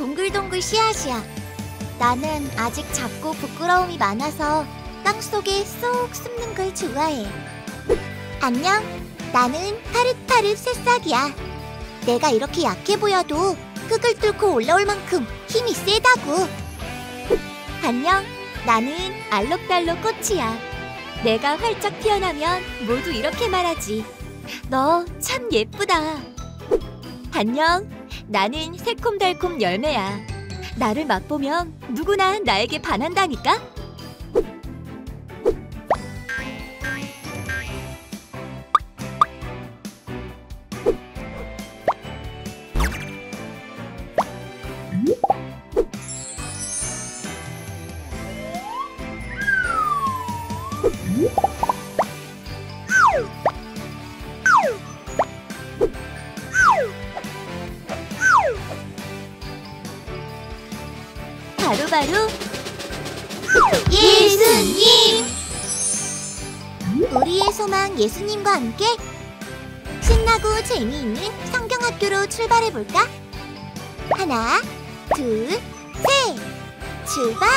동글동글 씨앗이야. 나는 아직 작고 부끄러움이 많아서 땅속에 쏙 숨는 걸 좋아해. 안녕, 나는 파릇파릇 새싹이야. 내가 이렇게 약해 보여도 흙을 뚫고 올라올 만큼 힘이 세다고. 안녕, 나는 알록달록 꽃이야. 내가 활짝 피어나면 모두 이렇게 말하지. 너 참 예쁘다. 안녕, 나는 새콤달콤 열매야. 나를 맛보면 누구나 나에게 반한다니까? 바로 예수님! 우리의 소망 예수님과 함께 신나고 재미있는 성경학교로 출발해볼까? 하나, 둘, 셋! 출발!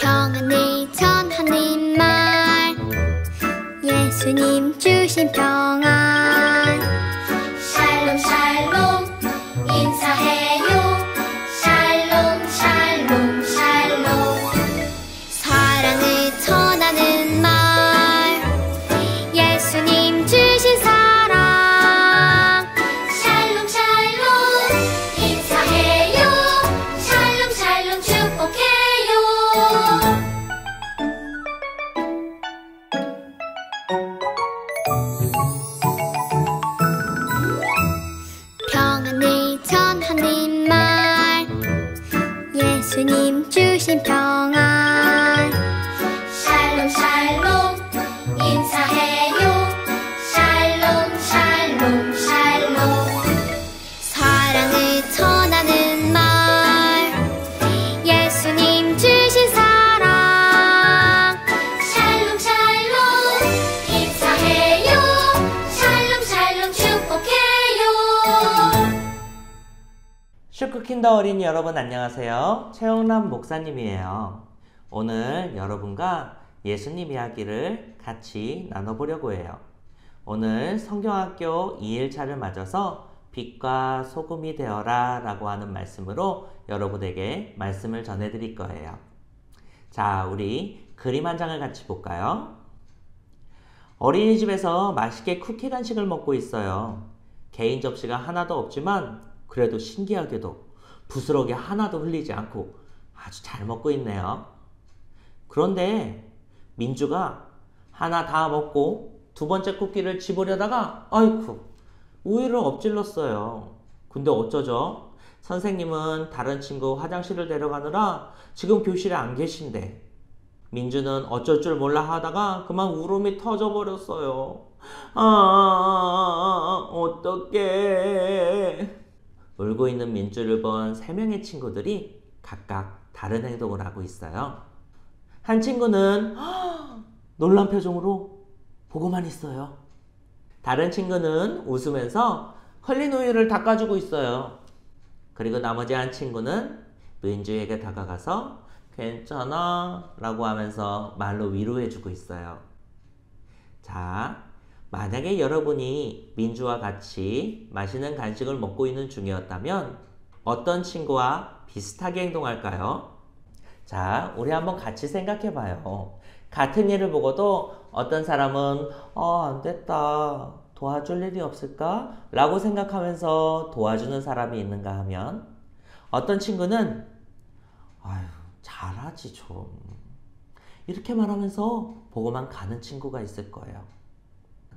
평안을 전하는 말, 예수님 주신 평안. 샬롬 샬롬 인사해요. 샬롬 샬롬 샬롬. 사랑을 전하는 말, 예수님 주신 사랑. 샬롬 샬롬 인사해요. 샬롬 샬롬 축복해요. 평안을 전하는 말, 예수님 주신 평안. 샬롬 샬롬 인사해요. 샬롬 샬롬 샬롬. 사랑을 전하는 말, 예수님 주신 사랑. 샬롬 샬롬 인사해요. 샬롬 샬롬 축복해요. 슈크킨더 어린이 여러분 안녕하세요. 최영남 목사님이에요. 오늘 여러분과 예수님 이야기를 같이 나눠보려고 해요. 오늘 성경학교 2일차를 맞아서 빛과 소금이 되어라 라고 하는 말씀으로 여러분에게 말씀을 전해드릴 거예요. 자, 우리 그림 한 장을 같이 볼까요? 어린이집에서 맛있게 쿠키 간식을 먹고 있어요. 개인 접시가 하나도 없지만 그래도 신기하게도 부스러기 하나도 흘리지 않고 아주 잘 먹고 있네요. 그런데 민주가 하나 다 먹고 두 번째 쿠키를 집으려다가 아이쿠 우유를 엎질렀어요. 근데 어쩌죠? 선생님은 다른 친구 화장실을 데려가느라 지금 교실에 안 계신데 민주는 어쩔 줄 몰라 하다가 그만 울음이 터져버렸어요. 어떡해. 울고 있는 민주를 본 3명의 친구들이 각각 다른 행동을 하고 있어요. 한 친구는 놀란 표정으로 보고만 있어요. 다른 친구는 웃으면서 흘린 우유를 닦아주고 있어요. 그리고 나머지 한 친구는 민주에게 다가가서 괜찮아 라고 하면서 말로 위로해주고 있어요. 자, 만약에 여러분이 민주와 같이 맛있는 간식을 먹고 있는 중이었다면 어떤 친구와 비슷하게 행동할까요? 자, 우리 한번 같이 생각해봐요. 같은 일을 보고도 어떤 사람은 안 됐다, 도와줄 일이 없을까? 라고 생각하면서 도와주는 사람이 있는가 하면 어떤 친구는 아유, 잘하지 좀, 이렇게 말하면서 보고만 가는 친구가 있을 거예요.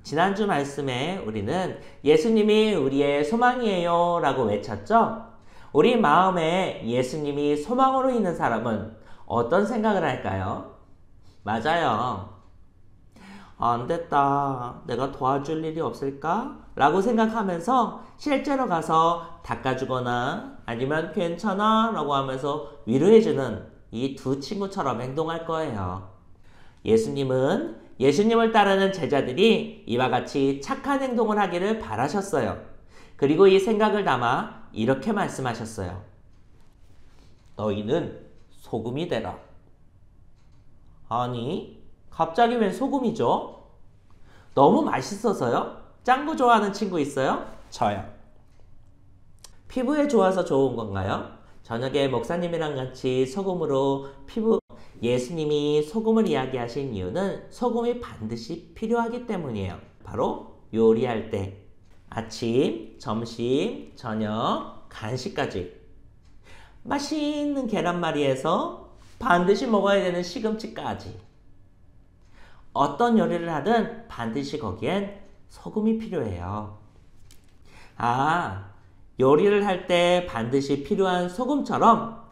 지난주 말씀에 우리는 예수님이 우리의 소망이에요 라고 외쳤죠? 우리 마음에 예수님이 소망으로 있는 사람은 어떤 생각을 할까요? 맞아요. 안 됐다, 내가 도와줄 일이 없을까? 라고 생각하면서 실제로 가서 닦아주거나 아니면 괜찮아 라고 하면서 위로해주는 이 두 친구처럼 행동할 거예요. 예수님은 예수님을 따르는 제자들이 이와 같이 착한 행동을 하기를 바라셨어요. 그리고 이 생각을 담아 이렇게 말씀하셨어요. 너희는 소금이 되라. 아니, 갑자기 웬 소금이죠? 너무 맛있어서요? 짠 거 좋아하는 친구 있어요? 저요. 피부에 좋아서 좋은 건가요? 저녁에 목사님이랑 같이 소금으로 피부, 예수님이 소금을 이야기하신 이유는 소금이 반드시 필요하기 때문이에요. 바로 요리할 때, 아침, 점심, 저녁, 간식까지 맛있는 계란말이에서 반드시 먹어야 되는 시금치까지 어떤 요리를 하든 반드시 거기엔 소금이 필요해요. 요리를 할 때 반드시 필요한 소금처럼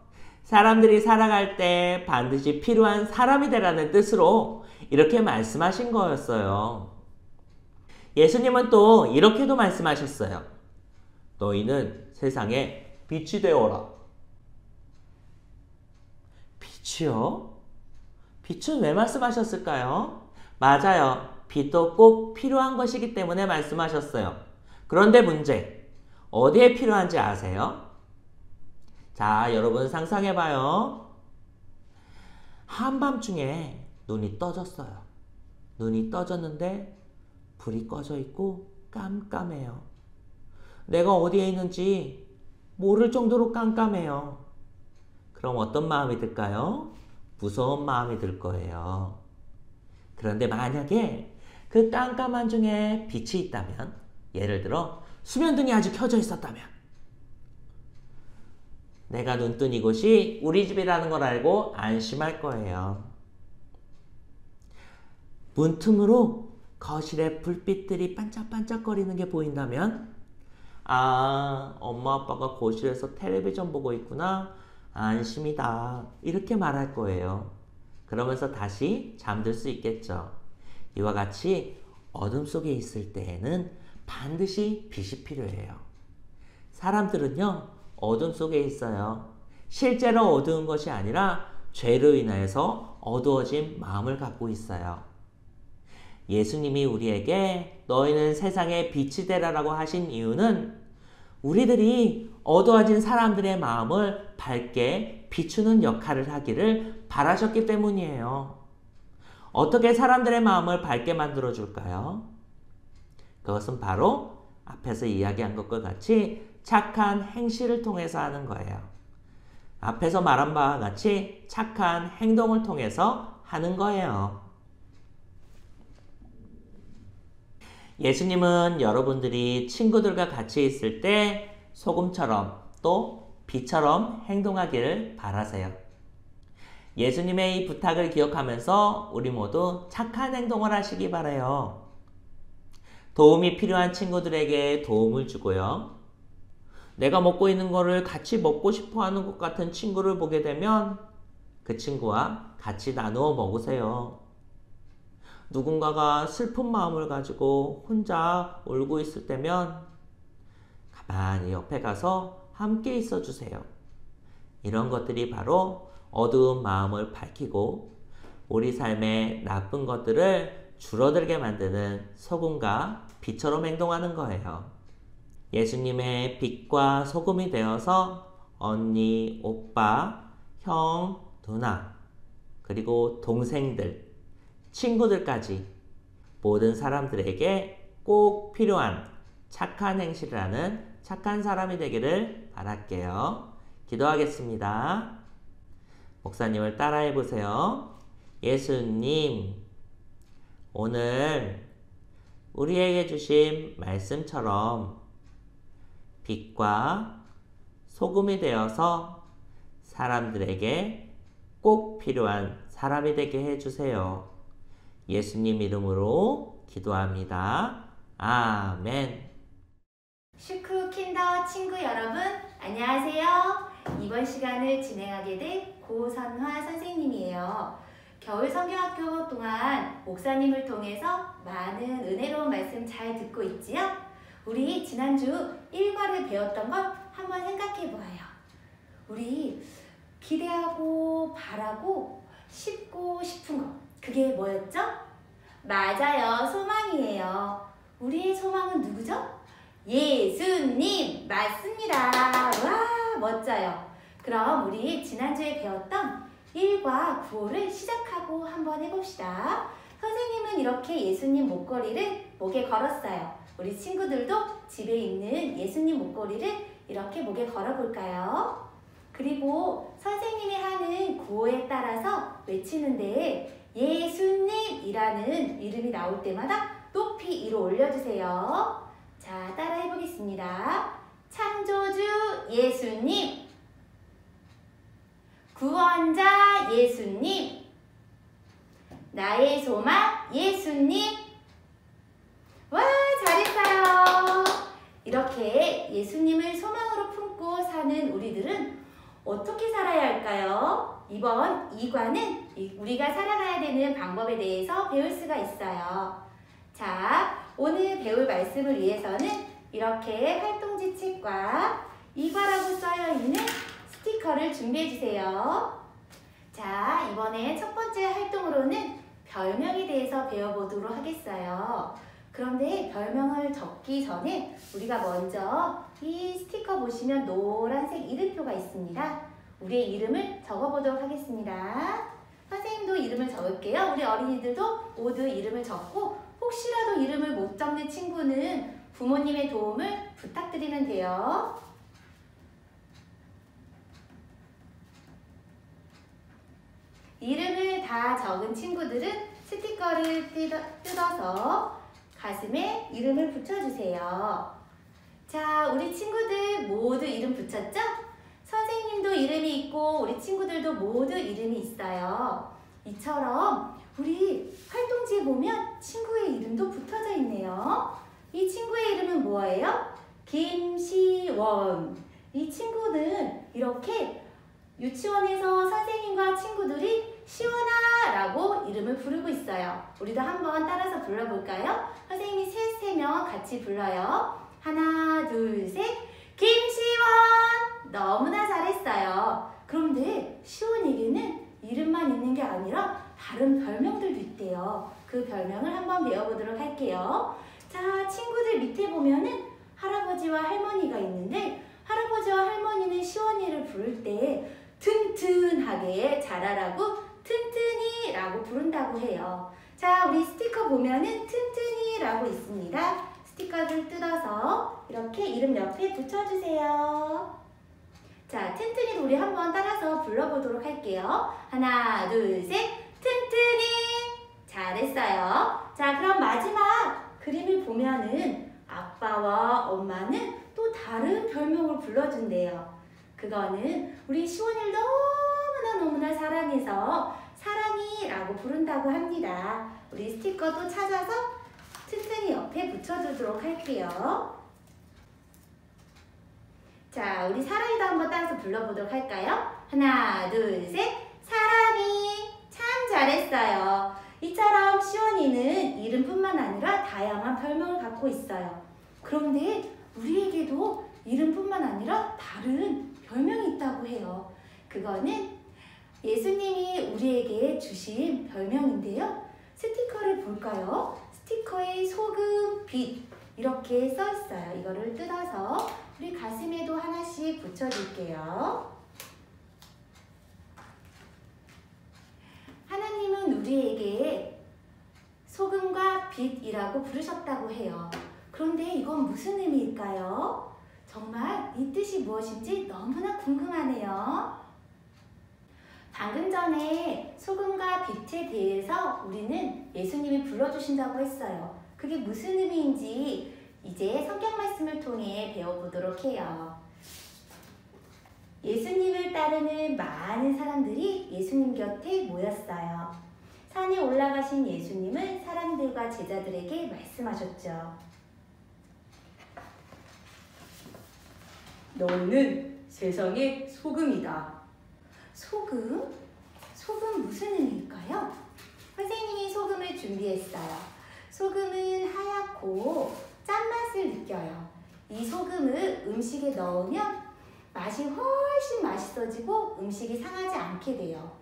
사람들이 살아갈 때 반드시 필요한 사람이 되라는 뜻으로 이렇게 말씀하신 거였어요. 예수님은 또 이렇게도 말씀하셨어요. 너희는 세상에 빛이 되어라. 빛이요? 빛은 왜 말씀하셨을까요? 맞아요. 빛도 꼭 필요한 것이기 때문에 말씀하셨어요. 그런데 문제, 어디에 필요한지 아세요? 자, 여러분 상상해봐요. 한밤중에 눈이 떠졌어요. 눈이 떠졌는데 불이 꺼져 있고 깜깜해요. 내가 어디에 있는지 모를 정도로 깜깜해요. 그럼 어떤 마음이 들까요? 무서운 마음이 들 거예요. 그런데 만약에 그 깜깜한 중에 빛이 있다면, 예를 들어 수면등이 아직 켜져 있었다면, 내가 눈 뜬 이곳이 우리 집이라는 걸 알고 안심할 거예요. 문틈으로 거실에 불빛들이 반짝반짝거리는 게 보인다면, 엄마 아빠가 거실에서 텔레비전 보고 있구나, 안심이다, 이렇게 말할 거예요. 그러면서 다시 잠들 수 있겠죠. 이와 같이 어둠 속에 있을 때에는 반드시 빛이 필요해요. 사람들은요, 어둠 속에 있어요. 실제로 어두운 것이 아니라 죄로 인해서 어두워진 마음을 갖고 있어요. 예수님이 우리에게 너희는 세상의 빛이 되라라고 하신 이유는 우리들이 어두워진 사람들의 마음을 밝게 비추는 역할을 하기를 바라셨기 때문이에요. 어떻게 사람들의 마음을 밝게 만들어 줄까요? 그것은 바로 앞에서 이야기한 것과 같이 착한 행실을 통해서 하는 거예요. 앞에서 말한 바와 같이 착한 행동을 통해서 하는 거예요. 예수님은 여러분들이 친구들과 같이 있을 때 소금처럼 또 빛처럼 행동하기를 바라세요. 예수님의 이 부탁을 기억하면서 우리 모두 착한 행동을 하시기 바라요. 도움이 필요한 친구들에게 도움을 주고요. 내가 먹고 있는 거를 같이 먹고 싶어 하는 것 같은 친구를 보게 되면 그 친구와 같이 나누어 먹으세요. 누군가가 슬픈 마음을 가지고 혼자 울고 있을 때면 가만히 옆에 가서 함께 있어 주세요. 이런 것들이 바로 어두운 마음을 밝히고 우리 삶의 나쁜 것들을 줄어들게 만드는 소금과 빛처럼 행동하는 거예요. 예수님의 빛과 소금이 되어서 언니, 오빠, 형, 누나, 그리고 동생들, 친구들까지 모든 사람들에게 꼭 필요한 착한 행실을 하는 착한 사람이 되기를 바랄게요. 기도하겠습니다. 목사님을 따라해 보세요. 예수님, 오늘 우리에게 주신 말씀처럼 빛과 소금이 되어서 사람들에게 꼭 필요한 사람이 되게 해주세요. 예수님 이름으로 기도합니다. 아멘. 슈크 킨더 친구 여러분, 안녕하세요. 이번 시간을 진행하게 될 고선화 선생님이에요. 겨울 성경학교 동안 목사님을 통해서 많은 은혜로운 말씀 잘 듣고 있지요? 우리 지난주 1과를 배웠던 걸 한번 생각해 보아요. 우리 기대하고 바라고 싶고 싶은 것, 그게 뭐였죠? 맞아요, 소망이에요. 우리의 소망은 누구죠? 예수님! 맞습니다. 와, 멋져요. 그럼 우리 지난주에 배웠던 1과 9호를 시작하고 한번 해봅시다. 선생님은 이렇게 예수님 목걸이를 목에 걸었어요. 우리 친구들도 집에 있는 예수님 목걸이를 이렇게 목에 걸어볼까요? 그리고 선생님이 하는 구호에 따라서 외치는데 예수님이라는 이름이 나올 때마다 높이 위로 올려주세요. 자, 따라 해보겠습니다. 창조주 예수님, 구원자 예수님, 나의 소망 예수님. 와, 잘했어요. 이렇게 예수님을 소망으로 품고 사는 우리들은 어떻게 살아야 할까요? 이번 2과는 우리가 살아가야 되는 방법에 대해서 배울 수가 있어요. 자, 오늘 배울 말씀을 위해서는 이렇게 활동지 책과 2과라고 써여있는 스티커를 준비해주세요. 자, 이번에 첫 번째 활동으로는 별명에 대해서 배워보도록 하겠어요. 그런데 별명을 적기 전에 우리가 먼저 이 스티커 보시면 노란색 이름표가 있습니다. 우리의 이름을 적어보도록 하겠습니다. 선생님도 이름을 적을게요. 우리 어린이들도 모두 이름을 적고 혹시라도 이름을 못 적는 친구는 부모님의 도움을 부탁드리면 돼요. 이름을 다 적은 친구들은 스티커를 뜯어서 가슴에 이름을 붙여주세요. 자, 우리 친구들 모두 이름 붙였죠? 선생님도 이름이 있고 우리 친구들도 모두 이름이 있어요. 이처럼 우리 활동지에 보면 친구의 이름도 붙어져 있네요. 이 친구의 이름은 뭐예요? 김시원. 이 친구는 이렇게 유치원에서 선생님과 친구들이 시원아 라고 이름을 부르고 있어요. 우리도 한번 따라서 불러볼까요? 선생님이 세 명 같이 불러요. 하나, 둘, 셋. 김시원! 너무나 잘했어요. 그런데 시원에게는 이름만 있는 게 아니라 다른 별명들도 있대요. 그 별명을 한번 배워보도록 할게요. 자, 친구들 밑에 보면은 할아버지와 할머니가 있는데 할아버지와 할머니는 시원이를 부를 때 튼튼하게 자라라고 튼튼이 라고 부른다고 해요. 자, 우리 스티커 보면은 튼튼이 라고 있습니다. 스티커를 뜯어서 이렇게 이름 옆에 붙여주세요. 자, 튼튼이도 우리 한번 따라서 불러보도록 할게요. 하나, 둘, 셋. 튼튼이. 잘했어요. 자, 그럼 마지막 그림을 보면은 아빠와 엄마는 또 다른 별명을 불러준대요. 그거는 우리 시원이를 너무나 사랑해서 사랑이라고 부른다고 합니다. 우리 스티커도 찾아서 튼튼히 옆에 붙여주도록 할게요. 자, 우리 사랑이도 한번 따라서 불러보도록 할까요? 하나, 둘, 셋. 사랑이. 참 잘했어요. 이처럼 시원이는 이름뿐만 아니라 다양한 별명을 갖고 있어요. 그런데 우리에게도 이름뿐만 아니라 다른 별명이 있다고 해요. 그거는 예수님이 우리에게 주신 별명인데요. 스티커를 볼까요? 스티커에 소금, 빛 이렇게 써 있어요. 이거를 뜯어서 우리 가슴에도 하나씩 붙여줄게요. 하나님은 우리에게 소금과 빛이라고 부르셨다고 해요. 그런데 이건 무슨 의미일까요? 정말 이 뜻이 무엇인지 너무나 궁금하네요. 방금 전에 소금과 빛에 대해서 우리는 예수님이 불러주신다고 했어요. 그게 무슨 의미인지 이제 성경 말씀을 통해 배워보도록 해요. 예수님을 따르는 많은 사람들이 예수님 곁에 모였어요. 산에 올라가신 예수님은 사람들과 제자들에게 말씀하셨죠. 너희는 세상의 소금이다. 소금? 소금 무슨 의미일까요? 선생님이 소금을 준비했어요. 소금은 하얗고 짠맛을 느껴요. 이 소금을 음식에 넣으면 맛이 훨씬 맛있어지고 음식이 상하지 않게 돼요.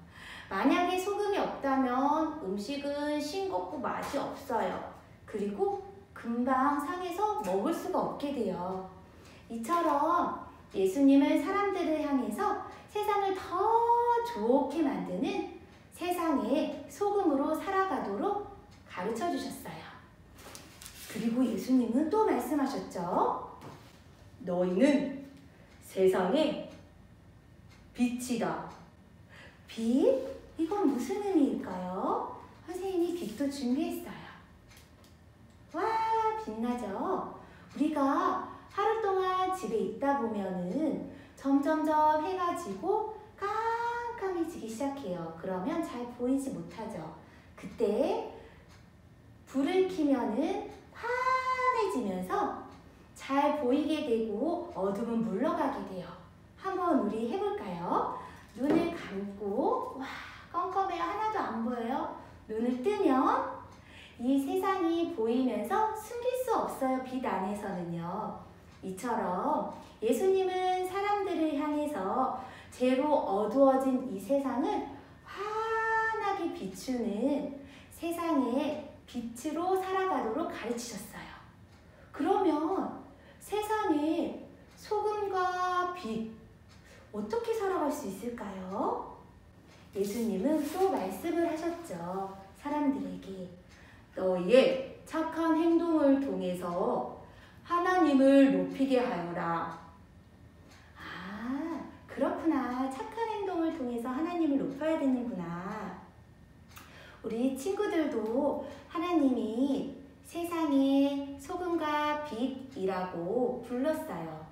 만약에 소금이 없다면 음식은 싱겁고 맛이 없어요. 그리고 금방 상해서 먹을 수가 없게 돼요. 이처럼 예수님은 사람들을 향해서 세상을 더 좋게 만드는 세상의 소금으로 살아가도록 가르쳐 주셨어요. 그리고 예수님은 또 말씀하셨죠. 너희는 세상의 빛이다. 빛? 이건 무슨 의미일까요? 선생님이 빛도 준비했어요. 와, 빛나죠? 우리가 하루 동안 집에 있다 보면은 점점점 해가 지고 깜깜해지기 시작해요. 그러면 잘 보이지 못하죠. 그때 불을 켜면은 환해지면서 잘 보이게 되고 어둠은 물러가게 돼요. 한번 우리 해볼까요? 눈을 감고 와 깜깜해요. 하나도 안 보여요. 눈을 뜨면 이 세상이 보이면서 숨길 수 없어요. 빛 안에서는요. 이처럼 예수님은 사람들을 향해서 죄로 어두워진 이 세상을 환하게 비추는 세상의 빛으로 살아가도록 가르치셨어요. 그러면 세상에 소금과 빛 어떻게 살아갈 수 있을까요? 예수님은 또 말씀을 하셨죠. 사람들에게 너희의 착한 행동을 통해서 하나님을 높이게 하여라. 아, 그렇구나. 착한 행동을 통해서 하나님을 높여야 되는구나. 우리 친구들도 하나님이 세상의 소금과 빛이라고 불렀어요.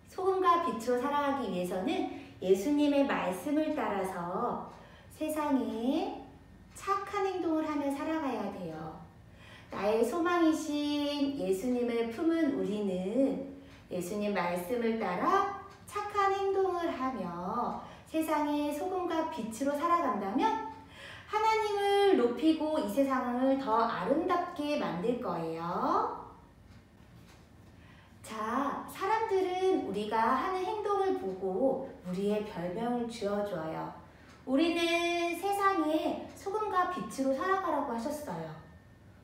소금과 빛으로 살아가기 위해서는 예수님의 말씀을 따라서 세상에 착한 행동을 하며 살아가야 돼요. 나의 소망이신 예수님을 품은 우리는 예수님 말씀을 따라 착한 행동을 하며 세상의 소금과 빛으로 살아간다면 하나님을 높이고 이 세상을 더 아름답게 만들 거예요. 자, 사람들은 우리가 하는 행동을 보고 우리의 별명을 지어줘요. 우리는 세상에 소금과 빛으로 살아가라고 하셨어요.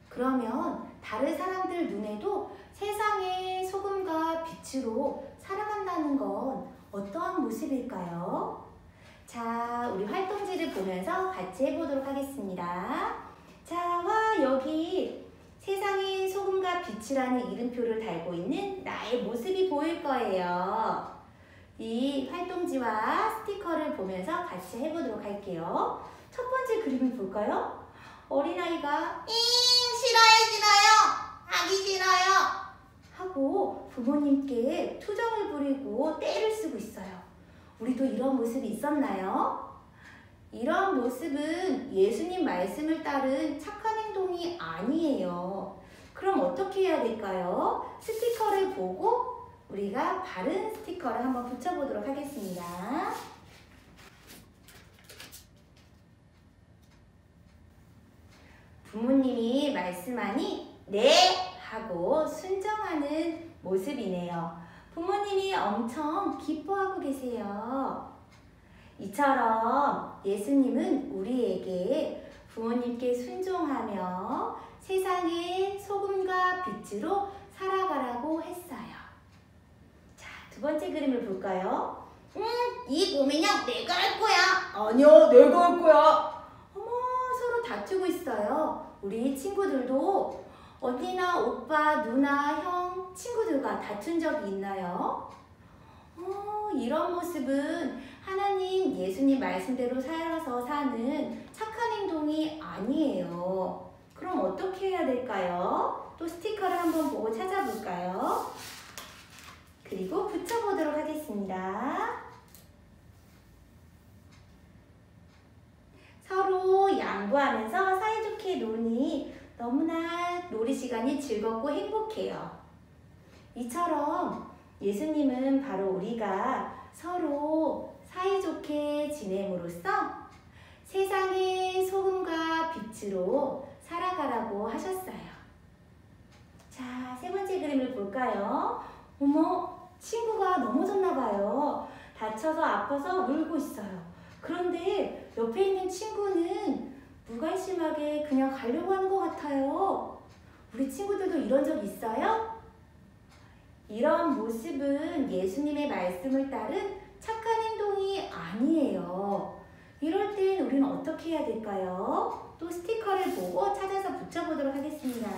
그러면 다른 사람들 눈에도 세상에 소금과 빛으로 살아간다는 건 어떠한 모습일까요? 자, 우리 활동지를 보면서 같이 해보도록 하겠습니다. 자, 와, 여기 세상에 소금과 빛이라는 이름표를 달고 있는 나의 모습이 보일 거예요. 이 활동지와 스티커를 보면서 같이 해보도록 할게요. 첫 번째 그림을 볼까요? 어린아이가 싫어요. 하기 싫어요. 하고 부모님께 투정을 부리고 떼를 쓰고 있어요. 우리도 이런 모습이 있었나요? 이런 모습은 예수님 말씀을 따른 착한 행동이 아니에요. 그럼 어떻게 해야 될까요? 스티커를 보고 우리가 바른 스티커를 한번 붙여보도록 하겠습니다. 부모님이 말씀하니 네! 하고 순종하는 모습이네요. 부모님이 엄청 기뻐하고 계세요. 이처럼 예수님은 우리에게 부모님께 순종하며 세상의 소금과 빛으로 살아가라고 했어요. 자, 두 번째 그림을 볼까요? 이 고민형 내가 할 거야. 아니요, 내가 할 거야. 어머, 서로 다투고 있어요. 우리 친구들도 언니나 오빠, 누나, 형, 친구들과 다툰 적이 있나요? 이런 모습은 하나님, 예수님 말씀대로 살아서 사는 착한 행동이 아니에요. 그럼 어떻게 해야 될까요? 또 스티커를 한번 보고 찾아볼까요? 그리고 붙여보도록 하겠습니다. 서로 양보하면서 사이좋게 노니 너무나 놀이 시간이 즐겁고 행복해요. 이처럼 예수님은 바로 우리가 서로 사이좋게 지냄으로써 세상의 소금과 빛으로 살아가라고 하셨어요. 자, 세 번째 그림을 볼까요? 어머, 친구가 넘어졌나 봐요. 다쳐서 아파서 울고 있어요. 그런데 옆에 있는 친구는 무관심하게 그냥 가려고 하는 것 같아요. 우리 친구들도 이런 적 있어요? 이런 모습은 예수님의 말씀을 따른 착한 행동이 아니에요. 이럴 땐 우리는 어떻게 해야 될까요? 또 스티커를 보고 찾아서 붙여보도록 하겠습니다.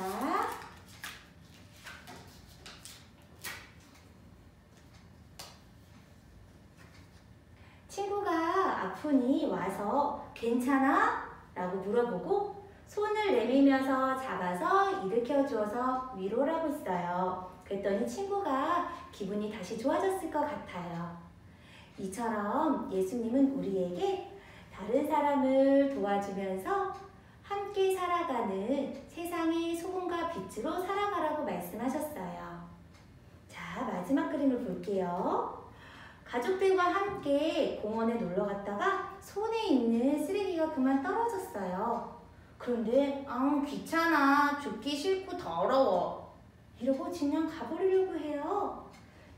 친구가 아프니 와서 괜찮아? 라고 물어보고 손을 내밀면서 잡아서 일으켜 주어서 위로를 하고 있어요. 그랬더니 친구가 기분이 다시 좋아졌을 것 같아요. 이처럼 예수님은 우리에게 다른 사람을 도와주면서 함께 살아가는 세상의 소금과 빛으로 살아가라고 말씀하셨어요. 자, 마지막 그림을 볼게요. 가족들과 함께 공원에 놀러 갔다가 손에 있는 쓰레기가 그만 떨어졌어요. 그런데 귀찮아. 줍기 싫고 더러워. 이러고 그냥 가버리려고 해요.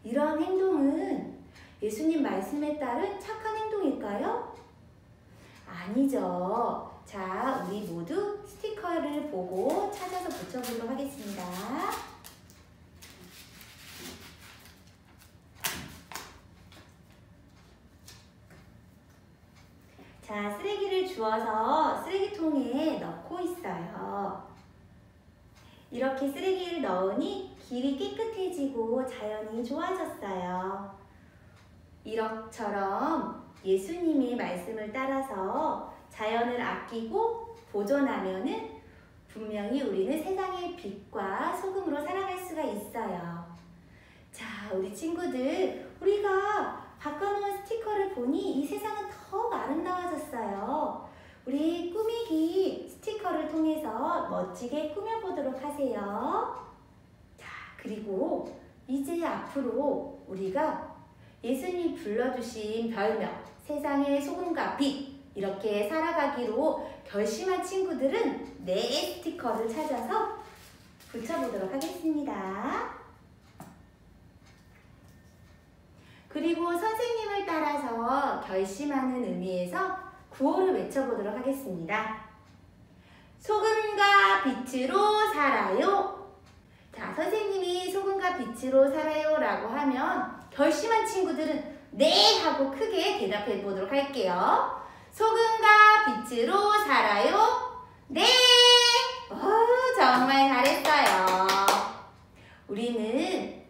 이런 행동은 예수님 말씀에 따른 착한 행동일까요? 아니죠. 자, 우리 모두 스티커를 보고 찾아서 붙여보도록 하겠습니다. 자, 쓰레기를 주워서 쓰레기통에 넣고 있어요. 이렇게 쓰레기를 넣으니 길이 깨끗해지고 자연이 좋아졌어요. 이처럼 예수님의 말씀을 따라서 자연을 아끼고 보존하면은 분명히 우리는 세상의 빛과 소금으로 살아갈 수가 있어요. 자, 우리 친구들, 우리가 바꿔놓은 스티커를 보니 이 세상은 더욱 아름다워졌어요. 우리 꾸미기 스티커를 통해서 멋지게 꾸며보도록 하세요. 자, 그리고 이제 앞으로 우리가 예수님이 불러주신 별명, 세상의 소금과 빛, 이렇게 살아가기로 결심한 친구들은 내 스티커를 찾아서 붙여보도록 하겠습니다. 그리고 선생님을 따라서 결심하는 의미에서 구호를 외쳐보도록 하겠습니다. 소금과 빛으로 살아요. 자, 선생님이 소금과 빛으로 살아요 라고 하면 결심한 친구들은 네 하고 크게 대답해 보도록 할게요. 소금과 빛으로 살아요. 네! 정말 잘했어요. 우리는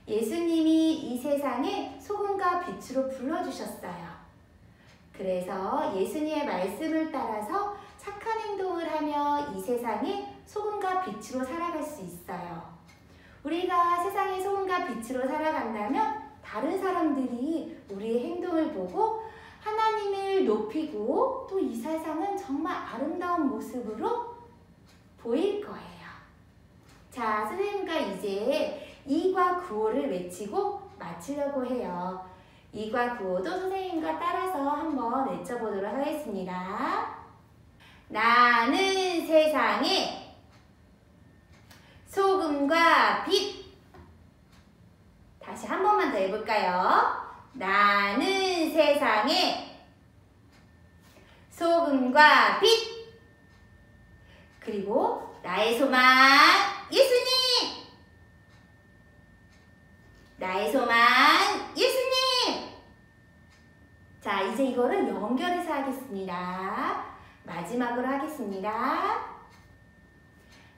예수님이 이 세상에 소금과 빛으로 불러주셨어요. 그래서 예수님의 말씀을 따라서 착한 행동을 하며 이 세상에 소금과 빛으로 살아갈 수 있어요. 우리가 세상에 소금과 빛으로 살아간다면 다른 사람들이 우리의 행동을 보고 하나님을 높이고 또 이 세상은 정말 아름다운 모습으로 보일 거예요. 자, 선생님과 이제 2과 9호를 외치고 마치려고 해요. 2과 9호도 선생님과 따라서 한번 외쳐보도록 하겠습니다. 나는 세상에 소금과 빛. 다시 한 번만 더 해볼까요? 나는 세상에 소금과 빛. 그리고 나의 소망 예수님. 나의 소망 예수님. 자, 이제 이거를 연결해서 하겠습니다. 마지막으로 하겠습니다.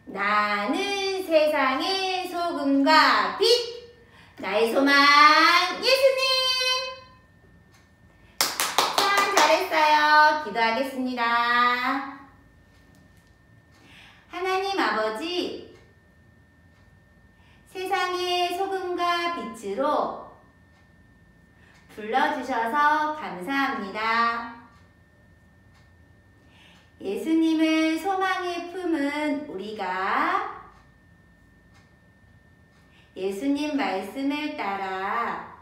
나는 세상의 소금과 빛. 나의 소망 예수님. 참 잘했어요. 기도하겠습니다. 하나님 아버지, 세상의 소금과 빛으로 불러주셔서 감사합니다. 예수님을 소망에 품은 우리가 예수님 말씀을 따라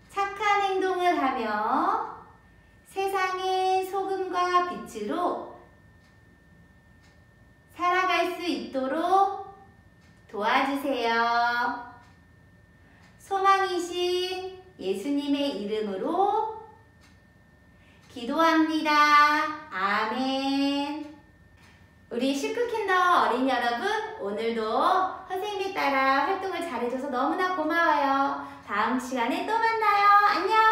착한 행동을 하며 세상의 소금과 빛으로 살아갈 수 있도록 도와주세요. 소망이신 예수님의 이름으로 기도합니다. 아멘. 우리 시크킨더 어린이 여러분, 오늘도 선생님에 따라 활동을 잘해줘서 너무나 고마워요. 다음 시간에 또 만나요. 안녕.